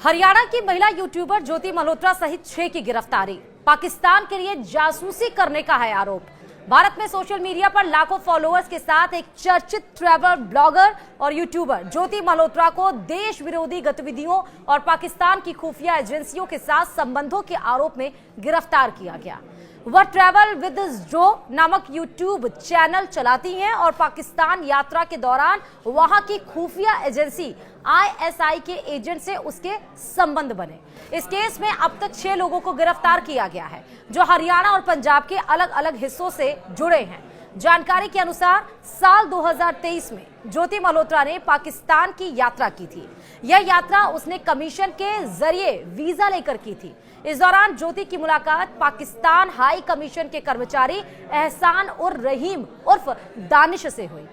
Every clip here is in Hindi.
हरियाणा की महिला यूट्यूबर ज्योति मल्होत्रा सहित 6 की गिरफ्तारी। पाकिस्तान के लिए जासूसी करने का है आरोप। भारत में सोशल मीडिया पर लाखों फॉलोअर्स के साथ एक चर्चित ट्रैवल ब्लॉगर और यूट्यूबर ज्योति मल्होत्रा को देश विरोधी गतिविधियों और पाकिस्तान की खुफिया एजेंसियों के साथ संबंधों के आरोप में गिरफ्तार किया गया। वह ट्रैवल विद जो नामक यूट्यूब चैनल चलाती हैं और पाकिस्तान यात्रा के दौरान वहां की खुफिया एजेंसी ISI के एजेंट से उसके संबंध बने। इस केस में अब तक 6 लोगों को गिरफ्तार किया गया है, जो हरियाणा और पंजाब के अलग अलग हिस्सों से जुड़े हैं। जानकारी के अनुसार साल 2023 में ज्योति मल्होत्रा ने पाकिस्तान की यात्रा की थी। यह यात्रा उसने कमीशन के जरिए वीजा लेकर की थी। इस दौरान ज्योति की मुलाकात पाकिस्तान हाई कमीशन के कर्मचारी एहसान उर रहीम उर्फ दानिश से हुई,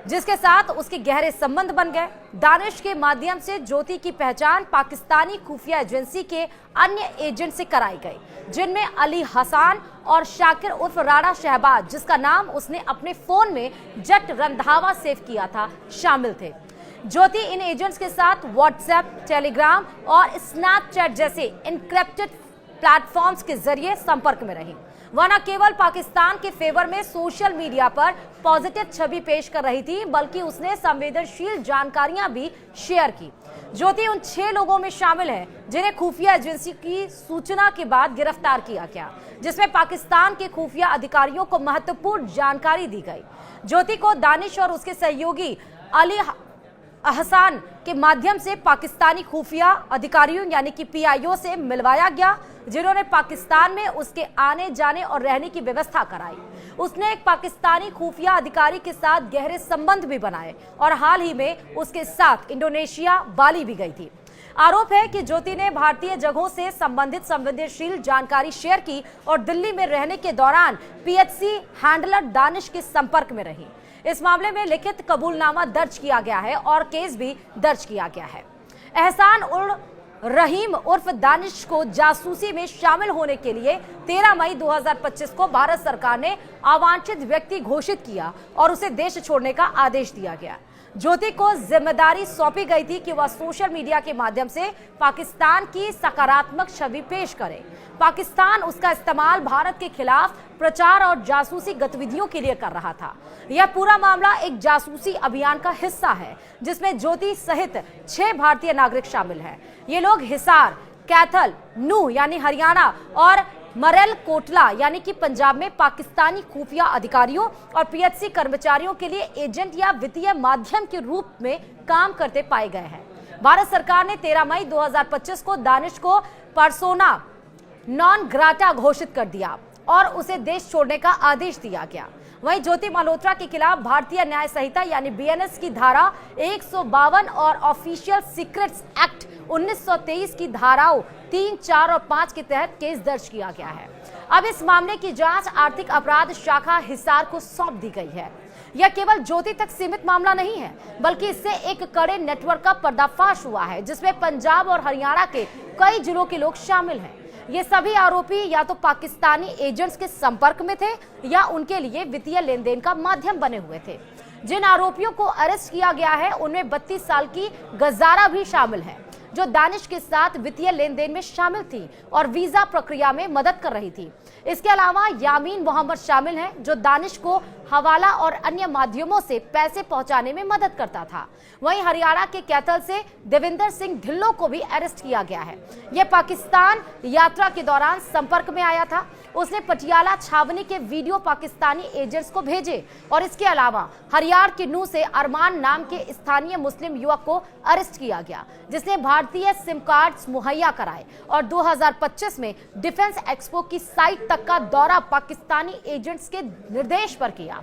जिसके साथ उसके गहरे संबंध बन गए। दानिश के माध्यम से ज्योति की पहचान पाकिस्तानी खुफिया एजेंसी के अन्य एजेंट से कराई गई, जिनमें अली हसन और शाकिर उर्फ राणा शहबाज, जिसका नाम उसने अपने फोन में जट रंधावा सेव किया था, शामिल थे। ज्योति इन एजेंट्स के साथ व्हाट्सएप, टेलीग्राम और स्नैपचैट जैसे इनक्रिप्टेड प्लेटफॉर्म्स के जरिए संपर्क में रही। वह न केवल पाकिस्तान के फेवर में सोशल मीडिया पर पॉजिटिव छवि पेश कर रही थी, बल्कि उसने संवेदनशील जानकारियां भी शेयर की। ज्योति उन 6 लोगों में शामिल है जिन्हें खुफिया एजेंसी की सूचना के बाद गिरफ्तार किया गया, जिसमें पाकिस्तान के खुफिया अधिकारियों को महत्वपूर्ण जानकारी दी गई। ज्योति को दानिश और उसके सहयोगी अली हसन के माध्यम से पाकिस्तानी खुफिया अधिकारियों यानी कि PIO से मिलवाया गया, जिन्होंने पाकिस्तान में उसके आने जाने और रहने की व्यवस्था कराई। उसने एक पाकिस्तानी खुफिया अधिकारी के साथ गहरे संबंध भी बनाए और हाल ही में उसके साथ इंडोनेशिया, बाली भी गई थी। आरोप है कि ज्योति ने भारतीय जगहों से संबंधित संवेदनशील जानकारी शेयर की और दिल्ली में रहने के दौरान PHC हैंडलर दानिश के संपर्क में रही। इस मामले में लिखित कबूलनामा दर्ज किया गया है और केस भी दर्ज किया गया है। एहसान उर रहीम उर्फ दानिश को जासूसी में शामिल होने के लिए 13 मई 2025 को भारत सरकार ने अवांछित व्यक्ति घोषित किया और उसे देश छोड़ने का आदेश दिया गया। ज्योति को जिम्मेदारी सौंपी गई थी कि वह सोशल मीडिया के माध्यम से पाकिस्तान की सकारात्मक छवि पेश करे। पाकिस्तान उसका इस्तेमाल भारत के खिलाफ प्रचार और जासूसी गतिविधियों के लिए कर रहा था। यह पूरा मामला एक जासूसी अभियान का हिस्सा है, जिसमें ज्योति सहित 6 भारतीय नागरिक शामिल हैं। ये लोग हिसार, कैथल, नूह यानी हरियाणा और मरेल कोटला यानी कि पंजाब में पाकिस्तानी खुफिया अधिकारियों और PHC कर्मचारियों के लिए एजेंट या वित्तीय माध्यम के रूप में काम करते पाए गए हैं। भारत सरकार ने 13 मई 2025 को दानिश को पर्सोना नॉन ग्राटा घोषित कर दिया और उसे देश छोड़ने का आदेश दिया गया। वहीं ज्योति मल्होत्रा के खिलाफ भारतीय न्याय संहिता यानी BNS की धारा 152 और ऑफिशियल सीक्रेट्स एक्ट 1923 की धाराओं 3, 4 और 5 के तहत केस दर्ज किया गया है। अब इस मामले की जांच आर्थिक अपराध शाखा हिसार को सौंप दी गई है। यह केवल ज्योति तक सीमित मामला नहीं है, बल्कि इससे एक कड़े नेटवर्क का पर्दाफाश हुआ है, जिसमें पंजाब और हरियाणा के कई जिलों के लोग शामिल हैं। ये सभी आरोपी या तो पाकिस्तानी एजेंट्स के संपर्क में थे या उनके लिए वित्तीय लेन देन का माध्यम बने हुए थे। जिन आरोपियों को अरेस्ट किया गया है उनमें 32 साल की गजारा भी शामिल है, जो दानिश के साथ वित्तीय लेन देन में शामिल थी और वीजा प्रक्रिया में मदद कर रही थी। इसके अलावा यामीन मोहम्मद शामिल हैं, जो दानिश को हवाला और अन्य माध्यमों से पैसे पहुंचाने में मदद करता था। वहीं हरियाणा के कैथल से देविंदर सिंह ढिल्लों को भी अरेस्ट किया गया है। यह पाकिस्तान यात्रा के दौरान संपर्क में आया था। उसने पटियाला छावनी के वीडियो पाकिस्तानी एजेंट्स को भेजे और इसके अलावा हरियाणा के नूह से अरमान नाम के स्थानीय मुस्लिम युवक को अरेस्ट किया गया, जिसने भारतीय सिम कार्ड्स मुहैया कराए और 2025 में डिफेंस एक्सपो की साइट तक का दौरा पाकिस्तानी एजेंट्स के निर्देश पर किया।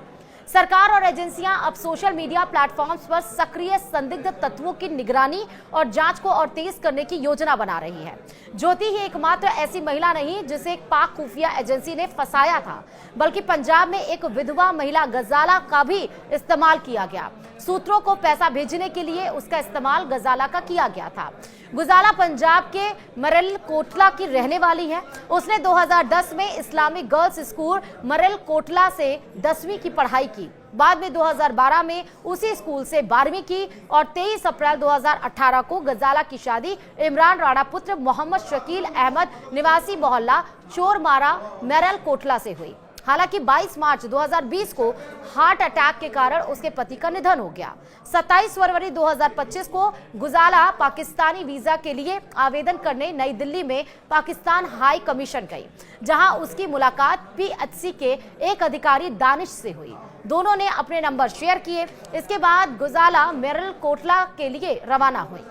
सरकार और एजेंसियां अब सोशल मीडिया प्लेटफॉर्म्स पर सक्रिय संदिग्ध तत्वों की निगरानी और जांच को और तेज करने की योजना बना रही है। ज्योति ही एकमात्र ऐसी महिला नहीं जिसे एक पाक खुफिया एजेंसी ने फंसाया था, बल्कि पंजाब में एक विधवा महिला गजाला का भी इस्तेमाल किया गया। सूत्रों को पैसा भेजने के लिए उसका इस्तेमाल गजाला का किया गया था। गुजाला पंजाब के मरेल कोटला की रहने वाली है। उसने 2010 में इस्लामिक गर्ल्स स्कूल मरेल कोटला से 10वीं की पढ़ाई की। बाद में 2012 में उसी स्कूल से 12वीं की और 23 अप्रैल 2018 को गजाला की शादी इमरान राणा पुत्र मोहम्मद शकील अहमद निवासी मोहल्ला चोरमारा मेरल कोटला से हुई। हालांकि 22 मार्च 2020 को हार्ट अटैक के कारण उसके पति का निधन हो गया। 27 फरवरी 2025 को गुजाला पाकिस्तानी वीजा के लिए आवेदन करने नई दिल्ली में पाकिस्तान हाई कमीशन गई, जहां उसकी मुलाकात पीएचसी के एक अधिकारी दानिश से हुई। दोनों ने अपने नंबर शेयर किए। इसके बाद गुजाला मेरल कोटला के लिए रवाना हुई।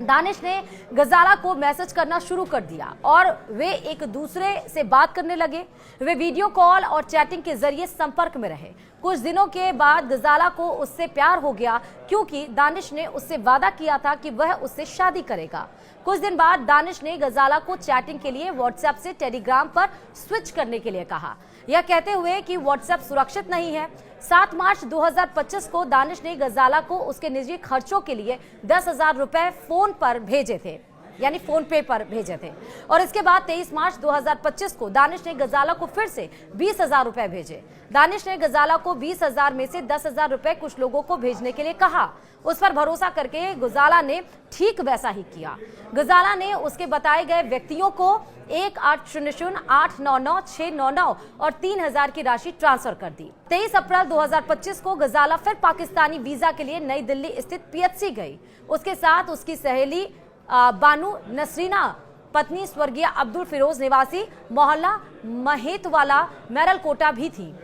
दानिश ने गजाला को मैसेज करना शुरू कर दिया और वे एक दूसरे से बात करने लगे। वे वीडियो कॉल और चैटिंग के जरिए संपर्क में रहे। कुछ दिनों के बाद गजाला को उससे प्यार हो गया, क्योंकि दानिश ने उससे वादा किया था कि वह उससे शादी करेगा। कुछ दिन बाद दानिश ने गजाला को चैटिंग के लिए व्हाट्सएप से टेलीग्राम पर स्विच करने के लिए कहा, यह कहते हुए कि व्हाट्सएप सुरक्षित नहीं है। 7 मार्च 2025 को दानिश ने गजाला को उसके निजी खर्चों के लिए 10,000 रुपए फोन पर भेजे थे, यानी फोन पे पर भेजे थे। और इसके बाद 23 मार्च 2025 को दानिश ने गजाला को फिर से 20,000 रुपए भेजे। दानिश ने गजाला को 20,000 में से 10,000 रुपए कुछ लोगों को भेजने के लिए कहा। उस पर भरोसा करके गजाला ने ठीक वैसा ही किया। गजाला ने उसके बताए गए व्यक्तियों को 1800-899-699 और 3,000 की राशि ट्रांसफर कर दी। 23 अप्रैल 2025 को गजाला फिर पाकिस्तानी वीजा के लिए नई दिल्ली स्थित पीएचसी गई। उसके साथ उसकी सहेली बानू नसरीना, पत्नी स्वर्गीय अब्दुल फिरोज निवासी मोहल्ला महेतवाला मेरल कोटा भी थी।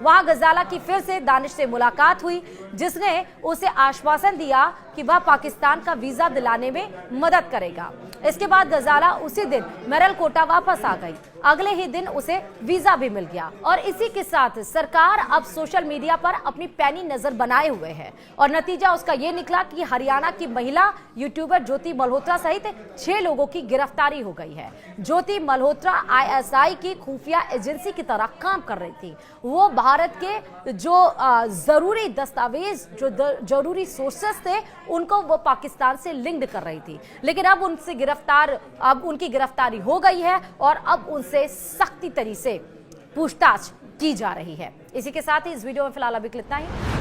वहां गजाला की फिर से दानिश से मुलाकात हुई, जिसने उसे आश्वासन दिया कि वह पाकिस्तान का वीजा दिलाने में मदद करेगा। इसके बाद गजाला उसी दिन मेरल कोटा वापस आ गई। अगले ही दिन उसे वीजा भी मिल गया। और इसी के साथ सरकार अब सोशल मीडिया पर अपनी पैनी नजर बनाए हुए है और नतीजा उसका ये निकला कि हरियाणा की महिला यूट्यूबर ज्योति मल्होत्रा सहित 6 लोगों की गिरफ्तारी हो गई है। ज्योति मल्होत्रा आईएसआई की खुफिया एजेंसी की तरह काम कर रही थी। वो भारत के जो जरूरी दस्तावेज, जो जरूरी सोर्सेस थे, उनको वो पाकिस्तान से लिंक्ड कर रही थी। लेकिन अब उनकी गिरफ्तारी हो गई है और अब उनसे सख्ती तरीके से पूछताछ की जा रही है। इसी के साथ ही इस वीडियो में फिलहाल अभी इतना ही।